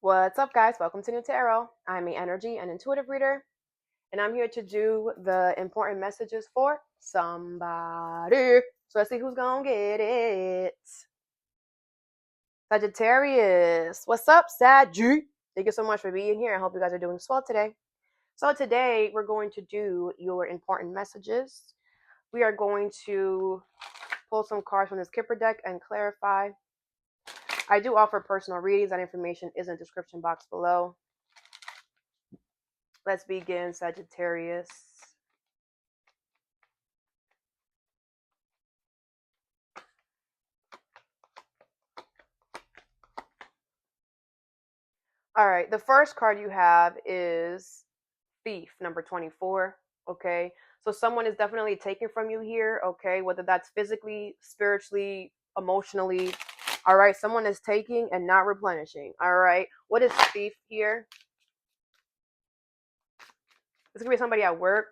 What's up, guys? Welcome to Nutarot. I'm an energy and intuitive reader, and I'm here to do the important messages for somebody. So let's see who's gonna get it. Sagittarius. What's up, Sag? Thank you so much for being here. I hope you guys are doing swell today. So today we're going to do your important messages. We are going to pull some cards from this Kipper deck and clarify. I do offer personal readings. That information is in the description box below. Let's begin, Sagittarius. All right, the first card you have is Thief, number 24. Okay, so someone is definitely taking from you here. Okay, whether that's physically, spiritually, emotionally. All right, someone is taking and not replenishing. All right, what is Thief here? This could be somebody at work.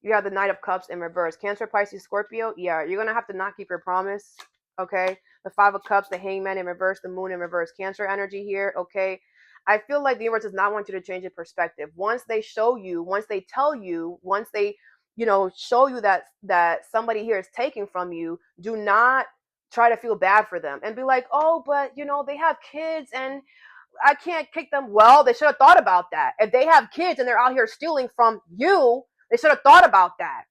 You have the Knight of Cups in reverse. Cancer, Pisces, Scorpio. Yeah, you're going to have to not keep your promise. Okay. The Five of Cups, the Hangman in reverse, the Moon in reverse. Cancer energy here. Okay. I feel like the universe does not want you to change your perspective. Once they show you, once they tell you, once they, show you that somebody here is taking from you, do not try to feel bad for them and be like, oh, but they have kids and I can't kick them. Well, they should have thought about that. If they have kids and they're out here stealing from you, they should have thought about that.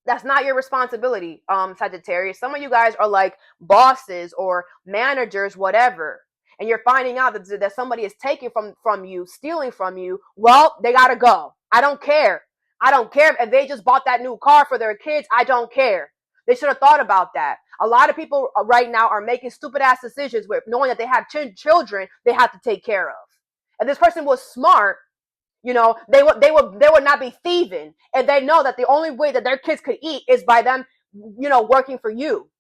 That's not your responsibility, Sagittarius. Some of you guys are like bosses or managers, whatever, and you're finding out that somebody is taking from you, stealing from you. Well, they gotta go. I don't care. I don't care if they just bought that new car for their kids. I don't care. They should have thought about that. A lot of people right now are making stupid ass decisions with knowing that they have children they have to take care of. If this person was smart, they would not be thieving, and they know that the only way that their kids could eat is by them, working for you.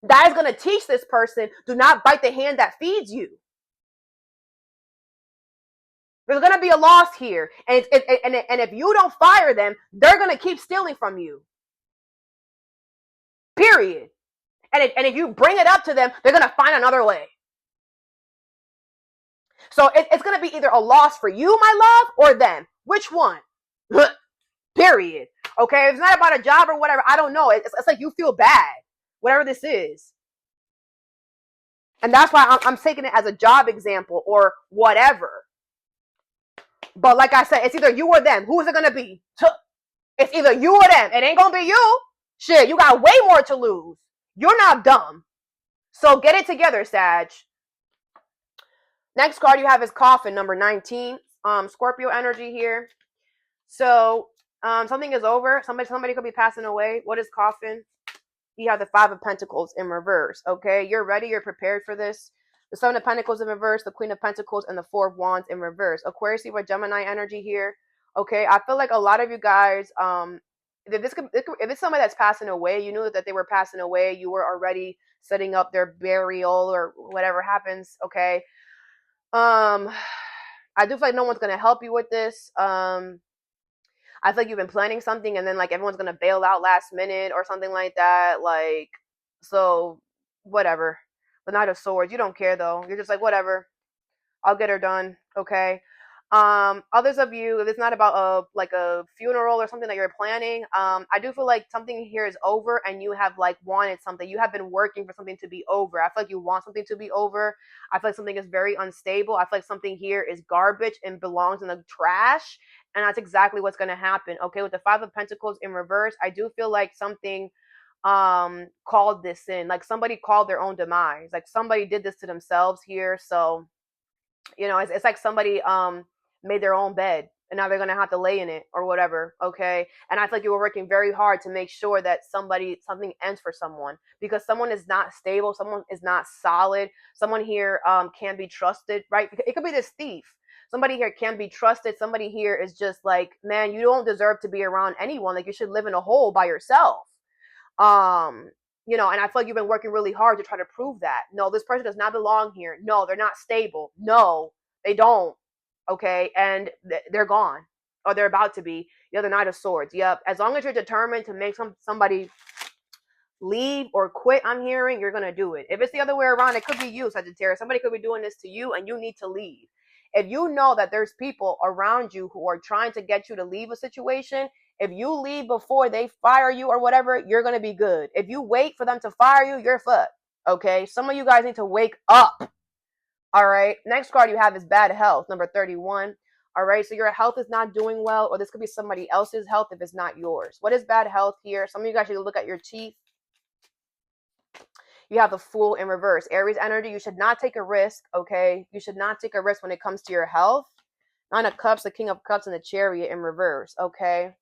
That is going to teach this person, do not bite the hand that feeds you. There's going to be a loss here, and if you don't fire them, they're going to keep stealing from you. Period. And if you bring it up to them, they're going to find another way. So it's going to be either a loss for you, my love, or them. Which one? Period. Okay, if it's not about a job or whatever, I don't know. It's like you feel bad, whatever this is. And that's why I'm taking it as a job example or whatever. But like I said, it's either you or them. Who is it going to be? It's either you or them. It ain't going to be you. Shit, you got way more to lose. You're not dumb. So get it together, Sag. Next card you have is Coffin, number 19. Scorpio energy here. So something is over. Somebody could be passing away. What is Coffin? You have the Five of Pentacles in reverse. Okay, you're ready. You're prepared for this. The Seven of Pentacles in reverse, the Queen of Pentacles, and the Four of Wands in reverse. Aquarius, you have Gemini energy here. Okay, I feel like a lot of you guys, if it's somebody that's passing away, you knew that they were passing away. You were already setting up their burial or whatever happens. Okay. I do feel like no one's gonna help you with this. I feel like you've been planning something and then like everyone's gonna bail out last minute or something like that. Like, so whatever. The Knight of Swords, you don't care though. You're just like, whatever. I'll get her done. Okay. Others of you, if it's not about a funeral or something that you're planning, I do feel like something here is over and you have like wanted something. You have been working for something to be over. I feel like you want something to be over. I feel like something is very unstable. I feel like something here is garbage and belongs in the trash. And that's exactly what's going to happen. Okay. With the Five of Pentacles in reverse, I do feel like something called this in, like somebody called their own demise. Like somebody did this to themselves here. So, it's like somebody made their own bed and now they're going to have to lay in it or whatever. Okay. And I feel like you were working very hard to make sure that something ends for someone, because someone is not stable. Someone is not solid. Someone here can be trusted, right? It could be this thief. Somebody here can be trusted. Somebody here is just like, man, you don't deserve to be around anyone. Like you should live in a hole by yourself. And I feel like you've been working really hard to try to prove that. No, this person does not belong here. No, they're not stable. No, they don't. Okay. And they're gone, or they're about to be. You're the Knight of Swords. Yep. As long as you're determined to make somebody leave or quit, I'm hearing, you're going to do it. If it's the other way around, it could be you, Sagittarius. Somebody could be doing this to you and you need to leave. If you know that there's people around you who are trying to get you to leave a situation, if you leave before they fire you or whatever, you're going to be good. If you wait for them to fire you, you're fucked. Okay? Some of you guys need to wake up. All right? Next card you have is bad health, number 31. All right? So your health is not doing well, or this could be somebody else's health if it's not yours. What is bad health here? Some of you guys should look at your teeth. You have the Fool in reverse. Aries energy, you should not take a risk, okay? You should not take a risk when it comes to your health. Nine of Cups, the King of Cups, and the Chariot in reverse, okay?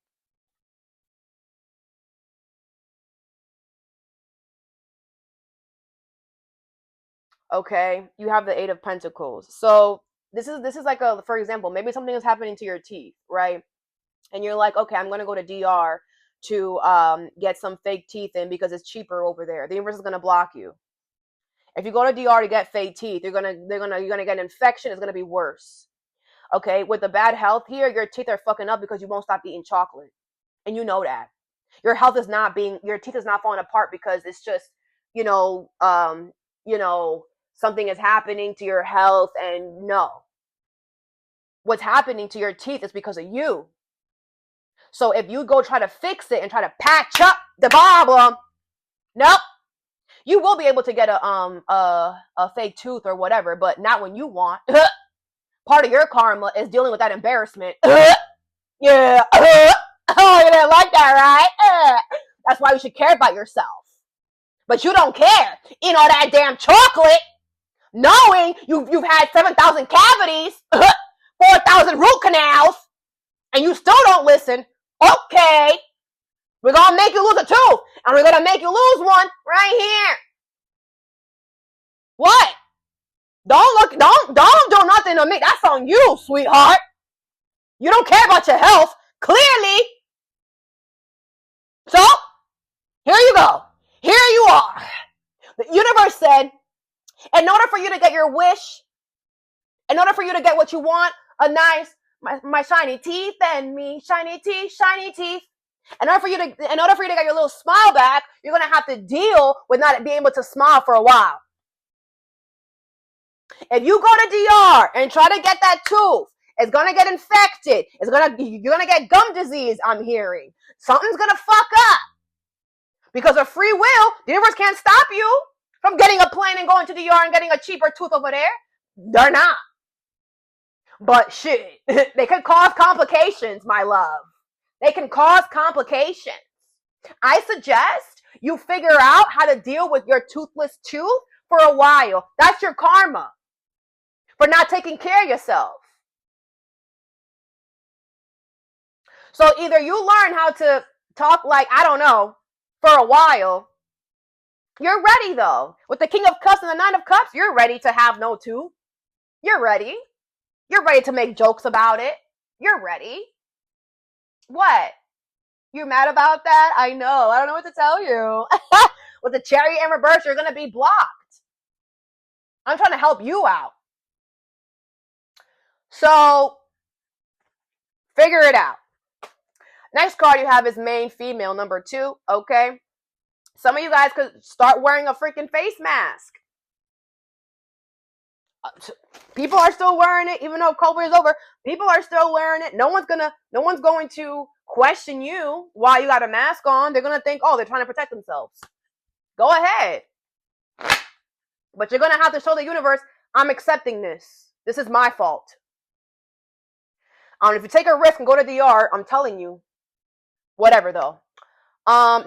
Okay, you have the Eight of Pentacles. So this is like a, for example, maybe something is happening to your teeth, right? And you're like, okay, I'm gonna go to DR to get some fake teeth in because it's cheaper over there. The universe is gonna block you. If you go to DR to get fake teeth, you're gonna get an infection. It's gonna be worse. Okay, with the bad health here, your teeth are fucking up because you won't stop eating chocolate, and you know that. Your health is not being, your teeth is not falling apart because it's just, something is happening to your health, and no. What's happening to your teeth is because of you. So if you go try to fix it and try to patch up the problem, nope. You will be able to get a fake tooth or whatever, but not when you want. Part of your karma is dealing with that embarrassment. Yeah. Oh, you didn't like that, right? That's why you should care about yourself. But you don't care. Eating all that damn chocolate, knowing you've had 7,000 cavities, 4,000 root canals, and you still don't listen. Okay. We're going to make you lose a tooth, and we're going to make you lose one right here. What? Don't do nothing to me. That's on you, sweetheart. You don't care about your health, clearly. So, here you go. Here you are. The universe said, in order for you to get your wish, in order for you to get what you want, a nice, my shiny teeth and me, shiny teeth. In order for you to get your little smile back, you're gonna have to deal with not being able to smile for a while. If you go to DR and try to get that tooth, it's gonna get infected. You're gonna get gum disease, I'm hearing. Something's gonna fuck up. Because of free will, the universe can't stop you from getting a plane and going to DR and getting a cheaper tooth over there. They're not. But shit, they could cause complications, my love. They can cause complications. I suggest you figure out how to deal with your toothless tooth for a while. That's your karma for not taking care of yourself. So either you learn how to talk like, I don't know, for a while. You're ready though. With the King of Cups and the Nine of Cups, you're ready to have no tooth. You're ready. You're ready to make jokes about it. You're ready. What? You're mad about that? I know. I don't know what to tell you. With the Chariot in reverse, you're going to be blocked. I'm trying to help you out. So, figure it out. Next card you have is main female, number 2. Okay? Some of you guys could start wearing a freaking face mask. People are still wearing it, even though COVID is over. People are still wearing it. No one's going to question you why you got a mask on. They're gonna think, oh, they're trying to protect themselves. Go ahead. But you're gonna have to show the universe, I'm accepting this. This is my fault. If you take a risk and go to DR, I'm telling you. Whatever though.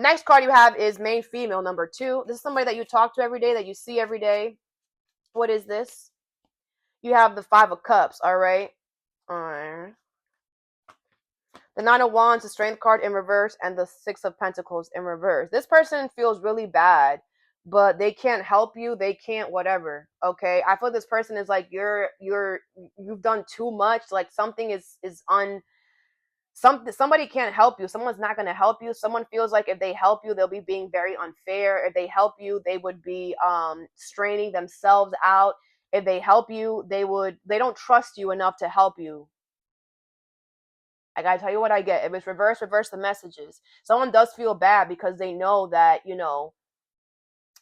Next card you have is main female, number 2. This is somebody that you talk to every day, that you see every day. What is this? You have the 5 of Cups, all right? The 9 of Wands, the Strength card in reverse, and the 6 of Pentacles in reverse. This person feels really bad, but they can't help you. They can't whatever, okay? I feel this person is like, you've done too much. Like something somebody can't help you. Someone's not going to help you. Someone feels like if they help you, they'll be being very unfair. If they help you, they would be straining themselves out. If they help you, they don't trust you enough to help you. I gotta tell you what I get. If it's reverse the messages. Someone does feel bad because they know that,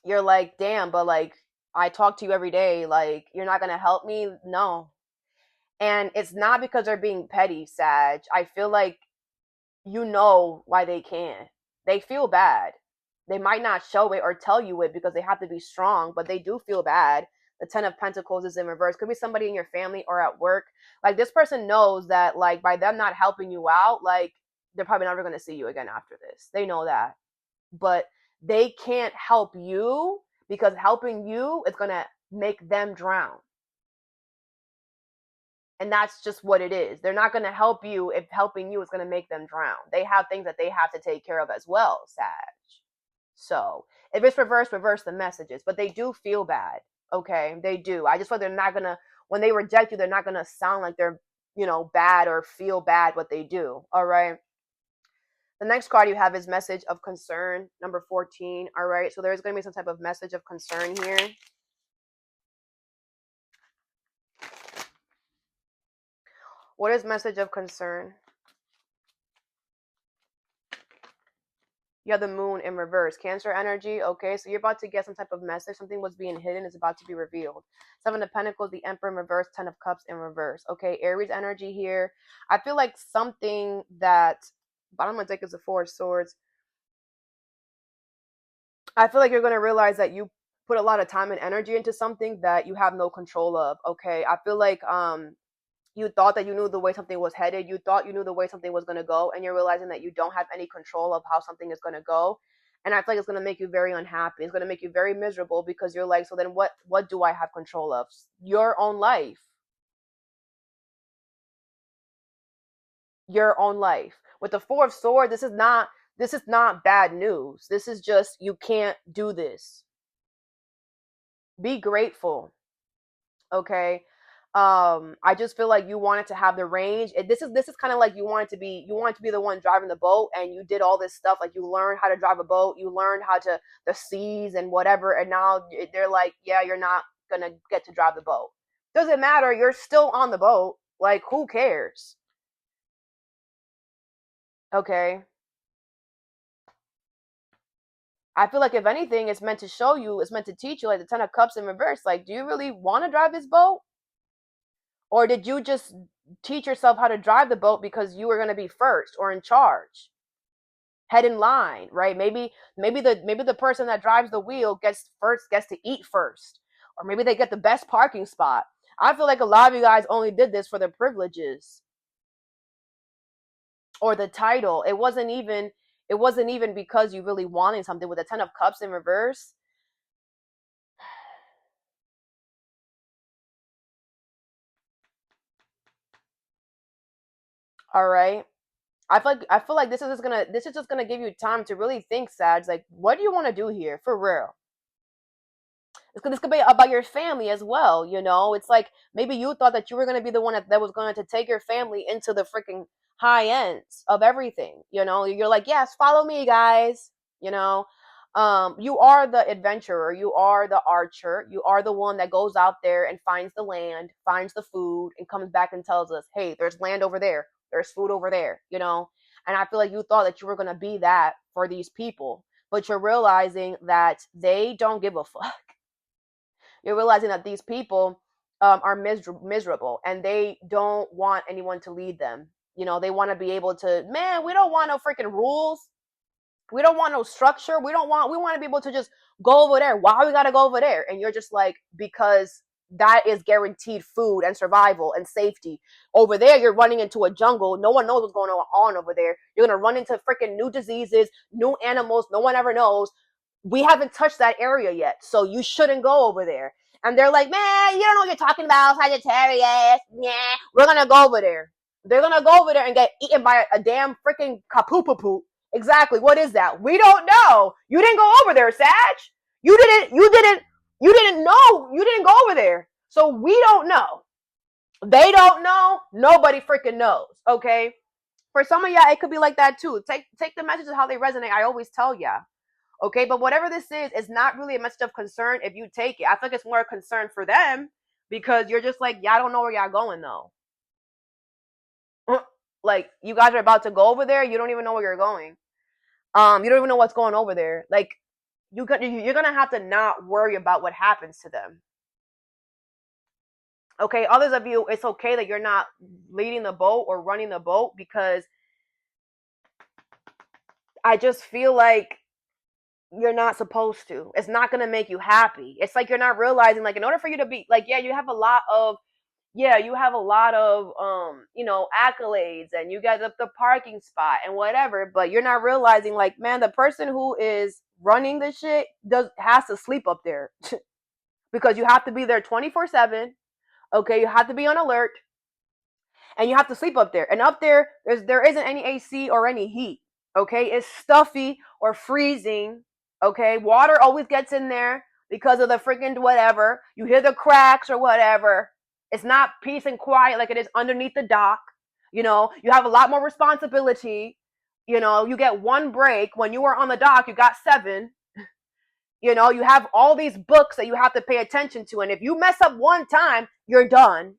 you're like, damn, but like, I talk to you every day. Like, you're not going to help me? No. And it's not because they're being petty, Sag. I feel like you know why they can't. They feel bad. They might not show it or tell you it because they have to be strong, but they do feel bad. The Ten of Pentacles is in reverse. Could be somebody in your family or at work. Like, this person knows that, like, by them not helping you out, like, they're probably never going to see you again after this. They know that. But they can't help you because helping you is going to make them drown. And that's just what it is. They're not going to help you if helping you is going to make them drown. They have things that they have to take care of as well, Sag. So if it's reverse, reverse the messages. But they do feel bad. Okay, they do. I just feel they're not going to, when they reject you, they're not going to sound like they're, bad or feel bad what they do. All right. The next card you have is message of concern, number 14. All right. So there's going to be some type of message of concern here. What is message of concern? You have the moon in reverse. Cancer energy. Okay, so you're about to get some type of message. Something was being hidden is about to be revealed. Seven of Pentacles, the Emperor in reverse, Ten of Cups in reverse. Okay, Aries energy here. I feel like something that, bottom of the deck is the Four of Swords. I feel like you're going to realize that you put a lot of time and energy into something that you have no control of. Okay, I feel like you thought that you knew the way something was headed. You thought you knew the way something was going to go, and you're realizing that you don't have any control of how something is going to go. And I feel like it's going to make you very unhappy. It's going to make you very miserable because you're like, so then what do I have control of? Your own life. Your own life. With the Four of Swords, this is not bad news. This is just, you can't do this. Be grateful. Okay. I just feel like you wanted to have the range. This is kind of like you wanted to be the one driving the boat, and you did all this stuff. Like, you learned how to drive a boat, you learned how to the seas and whatever, and now they're like, yeah, you're not gonna get to drive the boat. Doesn't matter, you're still on the boat. Like, who cares? Okay. I feel like if anything, it's meant to show you, it's meant to teach you, like the Ten of Cups in reverse. Like, do you really want to drive this boat? Or did you just teach yourself how to drive the boat because you were going to be first or in charge? Head in line, right? Maybe the person that drives the wheel gets to eat first. Or maybe they get the best parking spot. I feel like a lot of you guys only did this for the privileges or the title. It wasn't even because you really wanted something. With the Ten of Cups in reverse, all right. I feel like this is just gonna give you time to really think, Sag. Like, what do you want to do here for real? This could be about your family as well. It's like maybe you thought that you were gonna be the one that was going to take your family into the freaking high ends of everything. You're like, yes, follow me, guys. You are the adventurer, you are the archer, you are the one that goes out there and finds the land, finds the food, and comes back and tells us, hey, there's land over there, there's food over there. And I feel like you thought that you were going to be that for these people, but you're realizing that they don't give a fuck. You're realizing that these people are miserable, and they don't want anyone to lead them. They want to be able to, man, we don't want no freaking rules. We don't want no structure. We want to be able to just go over there. Why we got to go over there? And you're just like, because that is guaranteed food and survival and safety. Over there, you're running into a jungle. No one knows what's going on over there. You're going to run into freaking new diseases, new animals. No one ever knows. We haven't touched that area yet, so you shouldn't go over there. And they're like, man, you don't know what you're talking about, Sagittarius. Yeah, we're going to go over there. They're going to go over there and get eaten by a damn freaking kapoop. Exactly. What is that? We don't know. You didn't go over there, Sag. You didn't know. You didn't go over there. So we don't know. They don't know. Nobody freaking knows. Okay. For some of y'all, it could be like that too. Take the messages how they resonate. I always tell y'all. Okay. But whatever this is, it's not really a message of concern if you take it. I think it's more a concern for them because you're just like, y'all don't know where y'all going though. Like, you guys are about to go over there. You don't even know where you're going. You don't even know what's going over there. Like, you're gonna have to not worry about what happens to them. Okay, others of you, it's okay that you're not leading the boat or running the boat, because I just feel like you're not supposed to. It's not gonna make you happy. It's like you're not realizing, like, in order for you to be like, you have a lot of accolades, and you got the parking spot and whatever, but you're not realizing, like, man, the person who is running this shit has to sleep up there. Because you have to be there 24/7. Okay, you have to be on alert, and you have to sleep up there. And up there, there isn't any AC or any heat. Okay, it's stuffy or freezing. Okay, water always gets in there because of the freaking whatever. You hear the cracks or whatever. It's not peace and quiet like it is underneath the dock. You have a lot more responsibility. You get one break. When you were on the dock, you got 7. You have all these books that you have to pay attention to. And if you mess up one time, you're done.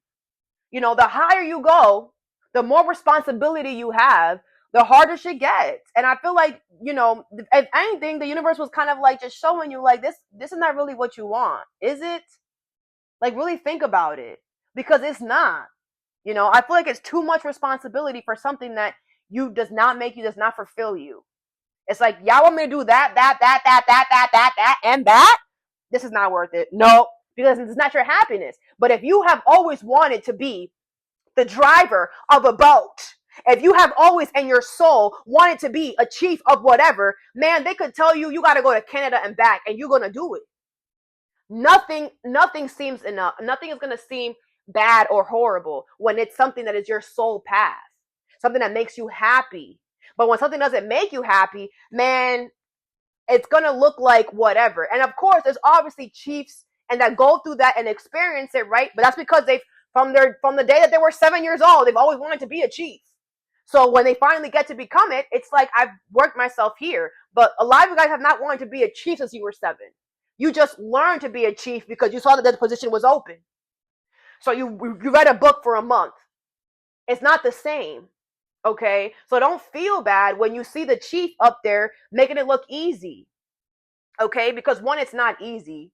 The higher you go, the more responsibility you have, the harder shit gets. And I feel like, if anything, the universe was kind of like just showing you, like, this is not really what you want. Is it? Like, really think about it. Because it's not. I feel like it's too much responsibility for something that does not fulfill you. It's like, y'all want me to do that, and that? This is not worth it. No, because it's not your happiness. But if you have always wanted to be the driver of a boat, if you have always in your soul wanted to be a chief of whatever, man, they could tell you got to go to Canada and back, and you're going to do it. Nothing seems enough. Nothing is going to seem bad or horrible when it's something that is your soul path, something that makes you happy. But when something doesn't make you happy, man, it's going to look like whatever. And of course, there's obviously chiefs and that go through that and experience it, right? But that's because from the day that they were 7 years old, they've always wanted to be a chief. So when they finally get to become it, it's like, I've worked myself here. But a lot of you guys have not wanted to be a chief since you were 7. You just learned to be a chief because you saw that the position was open. So you read a book for a month. It's not the same. Okay, so don't feel bad when you see the chief up there making it look easy. Okay, because 1, it's not easy,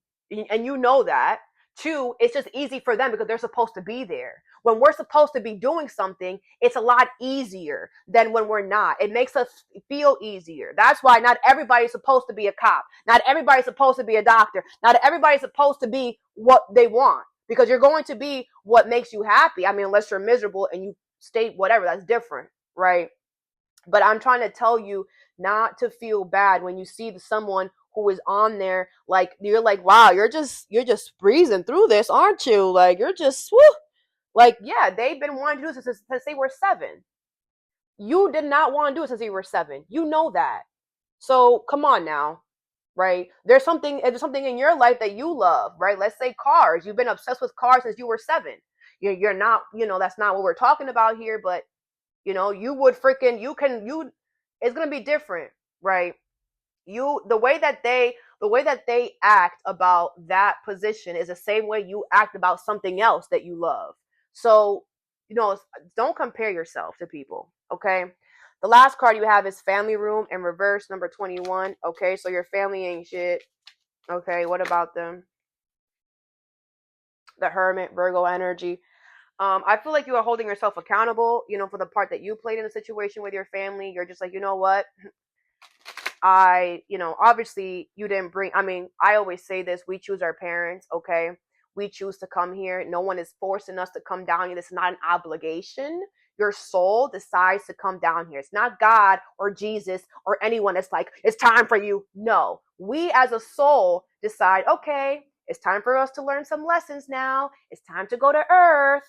and you know that. 2, it's just easy for them because they're supposed to be there. When we're supposed to be doing something, it's a lot easier than when we're not. It makes us feel easier. That's why not everybody's supposed to be a cop. Not everybody's supposed to be a doctor. Not everybody's supposed to be what they want, because you're going to be what makes you happy. I mean, unless you're miserable and you state whatever, that's different. Right? But I'm trying to tell you not to feel bad when you see someone who is on there, like, you're like, wow, you're just breezing through this, aren't you? Like, you're just, woo. Like, yeah, they've been wanting to do this since they were 7. You did not want to do it since you were 7. You know that. So come on now, right? There's something in your life that you love, right? Let's say cars. You've been obsessed with cars since you were 7. You're not, that's not what we're talking about here, but you would freaking, it's going to be different, right? The way that they act about that position is the same way you act about something else that you love. So, don't compare yourself to people. Okay. The last card you have is family room in reverse, number 21. Okay. So your family ain't shit. Okay. What about them? The Hermit, Virgo energy. I feel like you are holding yourself accountable, for the part that you played in the situation with your family. You're just like, you know what? Obviously you didn't I always say this, we choose our parents, okay? We choose to come here. No one is forcing us to come down here. It's not an obligation. Your soul decides to come down here. It's not God or Jesus or anyone that's like, it's time for you. No, we as a soul decide, okay, it's time for us to learn some lessons now. It's time to go to Earth.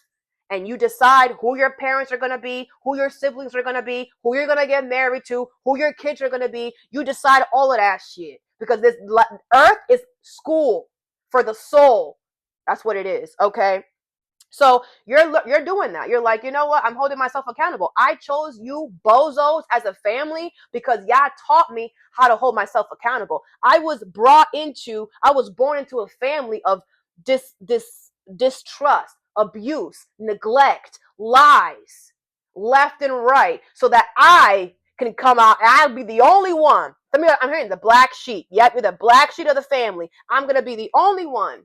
And you decide who your parents are going to be, who your siblings are going to be, who you're going to get married to, who your kids are going to be. You decide all of that shit. Because this Earth is school for the soul. That's what it is, okay? So you're doing that. You're like, you know what? I'm holding myself accountable. I chose you bozos as a family because y'all taught me how to hold myself accountable. I was born into a family of distrust, abuse, neglect, lies, left and right, so that I can come out and I'll be the only one I'm hearing the black sheep. Yep, you're the black sheep of the family. I'm going to be the only one.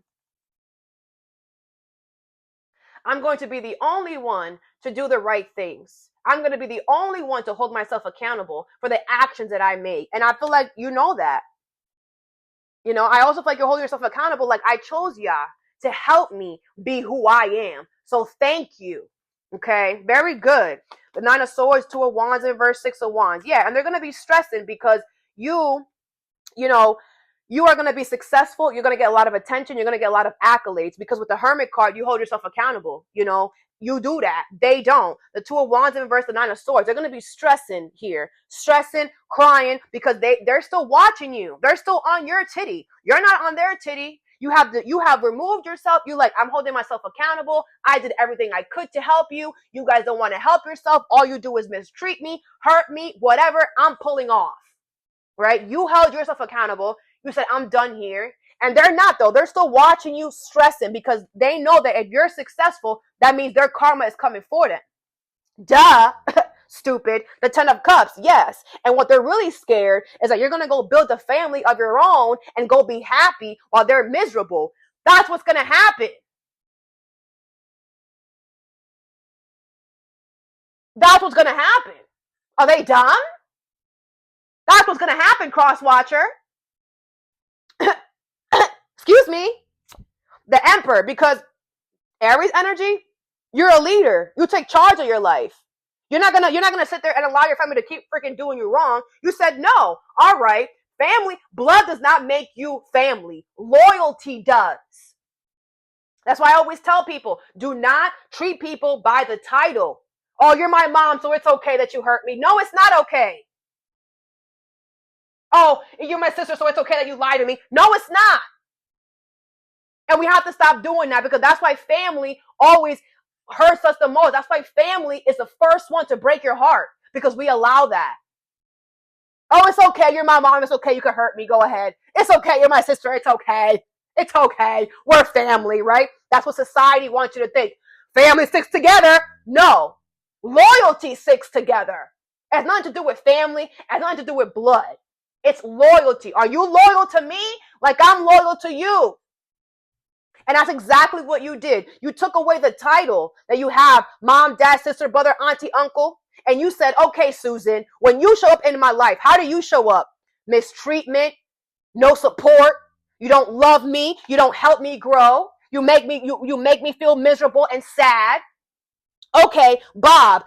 I'm going to be the only one to do the right things. I'm going to be the only one to hold myself accountable for the actions that I make. And I feel like you know that. You know, I also feel like you're holding yourself accountable. Like, I chose Yah to help me be who I am. So thank you. Okay, very good. The 9 of Swords, 2 of Wands, and verse 6 of Wands. Yeah, and they're going to be stressing because you know, you are going to be successful. You're going to get a lot of attention. You're going to get a lot of accolades because with the Hermit card, you hold yourself accountable. You know, you do that. They don't. The 2 of Wands in reverse, the 9 of Swords. They're going to be stressing here, stressing, crying because they're still watching you. They're still on your titty. You're not on their titty. You have removed yourself. You like, I'm holding myself accountable. I did everything I could to help you. You guys don't want to help yourself. All you do is mistreat me, hurt me, whatever. I'm pulling off. Right? You held yourself accountable. You said, I'm done here. And they're not, though. They're still watching you, stressing, because they know that if you're successful, that means their karma is coming for them. Duh. Stupid. The 10 of Cups. Yes. And what they're really scared is that you're going to go build a family of your own and go be happy while they're miserable. That's what's going to happen. That's what's going to happen. Are they dumb? That's what's going to happen, Crosswatcher. Excuse me. The Emperor, because Aries energy, you're a leader. You take charge of your life. You're not gonna sit there and allow your family to keep freaking doing you wrong. You said no. All right. Family, blood does not make you family. Loyalty does. That's why I always tell people, do not treat people by the title. Oh, you're my mom, so it's okay that you hurt me. No, it's not okay. Oh, you're my sister, so it's okay that you lie to me. No, it's not. And we have to stop doing that because that's why family always hurts us the most. That's why family is the first one to break your heart because we allow that. Oh, it's okay. You're my mom. It's okay. You can hurt me. Go ahead. It's okay. You're my sister. It's okay. It's okay. We're family, right? That's what society wants you to think. Family sticks together. No. Loyalty sticks together. It has nothing to do with family. It has nothing to do with blood. It's loyalty. Are you loyal to me like I'm loyal to you? And that's exactly what you did. You took away the title that you have, mom, dad, sister, brother, auntie, uncle. And you said, okay, Susan, when you show up in my life, how do you show up? Mistreatment, no support. You don't love me. You don't help me grow. You make me feel miserable and sad. Okay, Bob,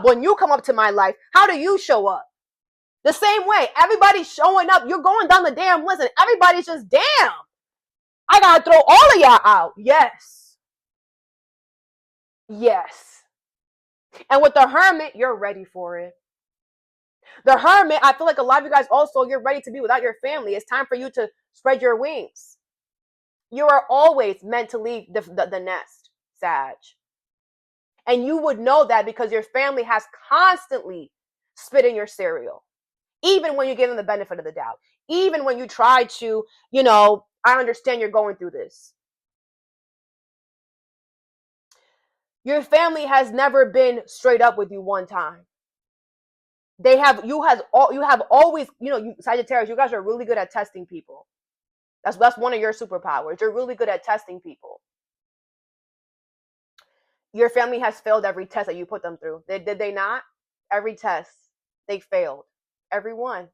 when you come up to my life, how do you show up? The same way. Everybody's showing up. You're going down the damn list and everybody's just, damn. I gotta throw all of y'all out. Yes. Yes. And with the Hermit, you're ready for it. The Hermit, I feel like a lot of you guys also, you're ready to be without your family. It's time for you to spread your wings. You are always meant to leave the nest, Sag. And you would know that because your family has constantly spit in your cereal. Even when you give them the benefit of the doubt. Even when you try to, I understand you're going through this. Your family has never been straight up with you one time. You have always, Sagittarius, you guys are really good at testing people. That's one of your superpowers. You're really good at testing people. Your family has failed every test that you put them through. Did they not? Every test, they failed. Every one.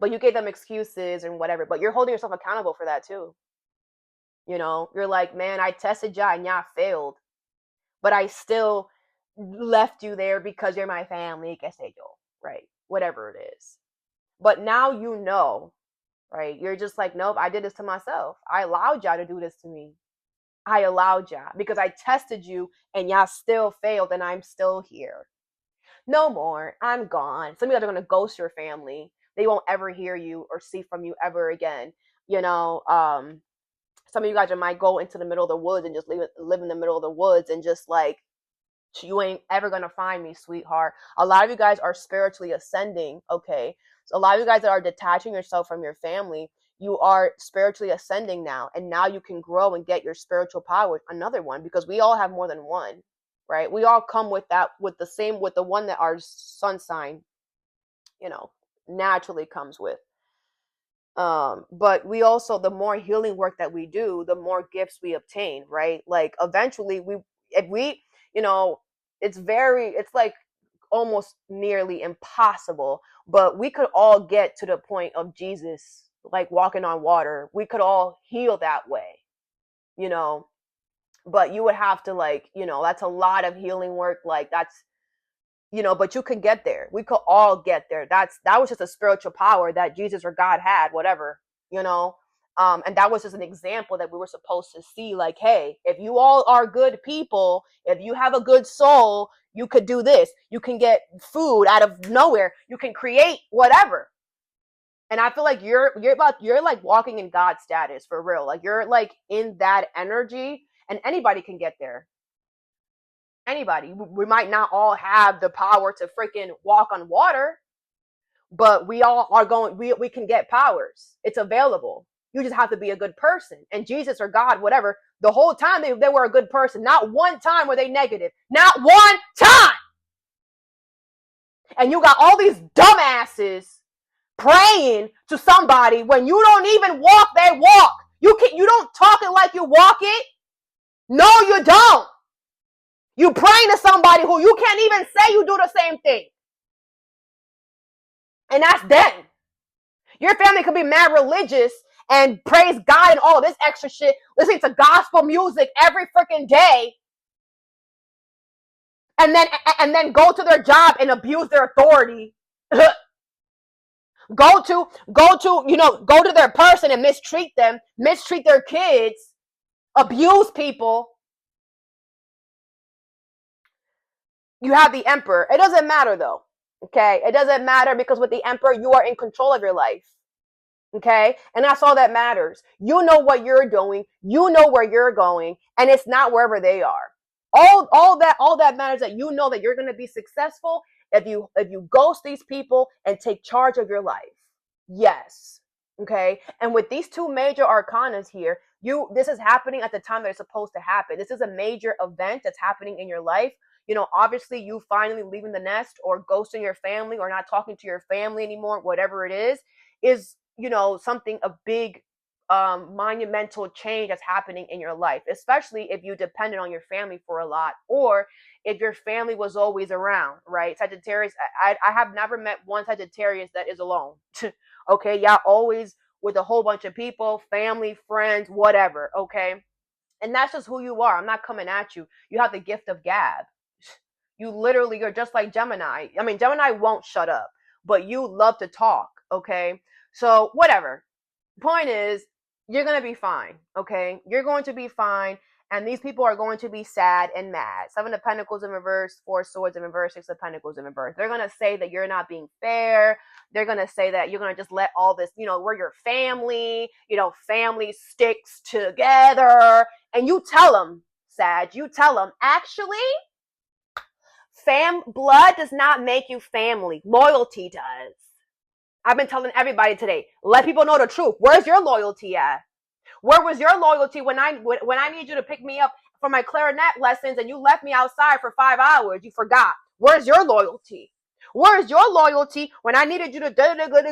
But you gave them excuses and whatever. But you're holding yourself accountable for that too. You're like, man, I tested y'all and y'all failed. But I still left you there because you're my family, que sé yo, right? Whatever it is. But now you know, right? You're just like, nope, I did this to myself. I allowed y'all to do this to me. I allowed y'all because I tested you and y'all still failed and I'm still here. No more. I'm gone. Some of you guys are going to ghost your family. They won't ever hear you or see from you ever again. Some of you guys might go into the middle of the woods and just live in the middle of the woods and just like, you ain't ever going to find me, sweetheart. A lot of you guys are spiritually ascending, okay? So a lot of you guys that are detaching yourself from your family, you are spiritually ascending now. And now you can grow and get your spiritual power. Another one, because we all have more than one, right? We all come with the one that our sun sign, naturally comes with. But we also, the more healing work that we do, the more gifts we obtain, right? Like eventually if we, you know, it's like almost nearly impossible, but we could all get to the point of Jesus, like walking on water. We could all heal that way, you know, but you would have to, like, you know, that's a lot of healing work. Like that's, you know, but you can get there. We could all get there. That was just a spiritual power that Jesus or God had, whatever, you know. And that was just an example that we were supposed to see, like, hey, if you all are good people, if you have a good soul, you could do this. You can get food out of nowhere. You can create whatever. And I feel like you're like walking in God status for real. Like you're like in that energy, and anybody can get there. Anybody. We might not all have the power to freaking walk on water, but we all are going, we can get powers. It's available. You just have to be a good person. And Jesus or God, whatever, the whole time they were a good person. Not one time were they negative. Not one time. And you got all these dumbasses praying to somebody when you don't even walk their walk. You don't talk it like you walk it. No, you don't. You praying to somebody who you can't even say you do the same thing. And that's them. Your family could be mad religious and praise God and all of this extra shit, listening to gospel music every freaking day, and then go to their job and abuse their authority. go to go to their person and mistreat them, mistreat their kids, abuse people. You have the emperor. It doesn't matter though. Okay? It doesn't matter, because with the emperor, you are in control of your life. Okay? And that's all that matters. You know what you're doing. You know where you're going. And it's not wherever they are. All that matters, that you know that you're going to be successful if you ghost these people and take charge of your life. Yes. Okay? And with these two major arcanas here, this is happening at the time that it's supposed to happen. This is a major event that's happening in your life. You know, obviously you finally leaving the nest, or ghosting your family, or not talking to your family anymore, whatever it is, you know, something, a big monumental change that's happening in your life, especially if you depended on your family for a lot, or if your family was always around, right? Sagittarius, I have never met one Sagittarius that is alone. Okay, y'all always with a whole bunch of people, family, friends, whatever, okay? And that's just who you are. I'm not coming at you. You have the gift of gab. You literally are just like Gemini. I mean, Gemini won't shut up, but you love to talk, okay? So whatever. Point is, you're going to be fine, okay? You're going to be fine, and these people are going to be sad and mad. 7 of Pentacles in reverse, 4 Swords in reverse, 6 of Pentacles in reverse. They're going to say that you're not being fair. They're going to say that you're going to just let all this, you know, we're your family, you know, family sticks together. And you tell them, Sag, you tell them, actually, blood does not make you family. Loyalty does. I've been telling everybody today, let people know the truth. Where's your loyalty at? Where was your loyalty when I need you to pick me up for my clarinet lessons and you left me outside for 5 hours? You forgot. Where's your loyalty? Where's your loyalty when I needed you to hit him with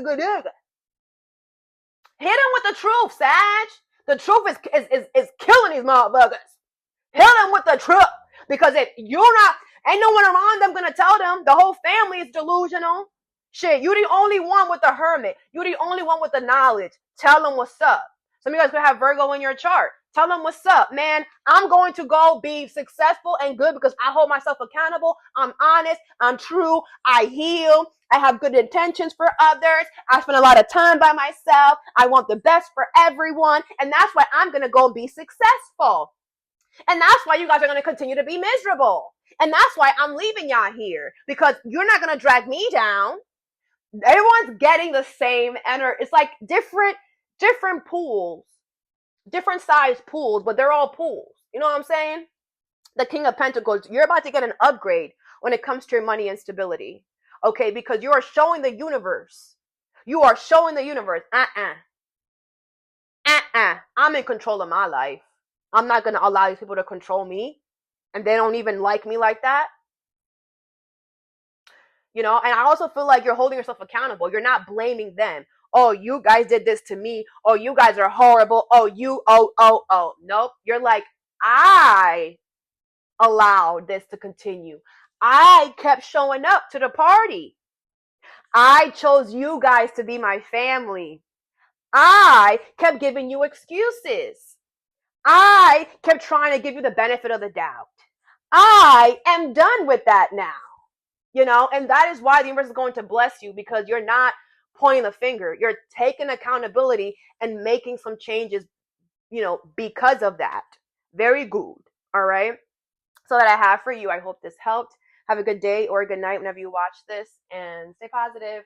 the truth, Sag? The truth is killing these motherfuckers. Hit them with the truth, because if you're not, ain't no one around them gonna tell them. The whole family is delusional. Shit, you the only one with the hermit. You the only one with the knowledge. Tell them what's up. Some of you guys could have Virgo in your chart. Tell them what's up, man. I'm going to go be successful and good because I hold myself accountable. I'm honest. I'm true. I heal. I have good intentions for others. I spend a lot of time by myself. I want the best for everyone. And that's why I'm going to go be successful. And that's why you guys are going to continue to be miserable. And that's why I'm leaving y'all here, because you're not going to drag me down. Everyone's getting the same energy. It's like different pools, different size pools, but they're all pools. You know what I'm saying? The King of Pentacles, you're about to get an upgrade when it comes to your money and stability. Okay, because you are showing the universe. You are showing the universe. I'm in control of my life. I'm not going to allow these people to control me. And they don't even like me like that. You know, and I also feel like you're holding yourself accountable. You're not blaming them. Oh, you guys did this to me. Oh, you guys are horrible. Oh. Nope. You're like, I allowed this to continue. I kept showing up to the party. I chose you guys to be my family. I kept giving you excuses. I kept trying to give you the benefit of the doubt. I am done with that now. You know, and that is why the universe is going to bless you, because you're not pointing the finger. You're taking accountability and making some changes, you know, because of that. Very good. All right. So that I have for you. I hope this helped. Have a good day or a good night whenever you watch this, and stay positive.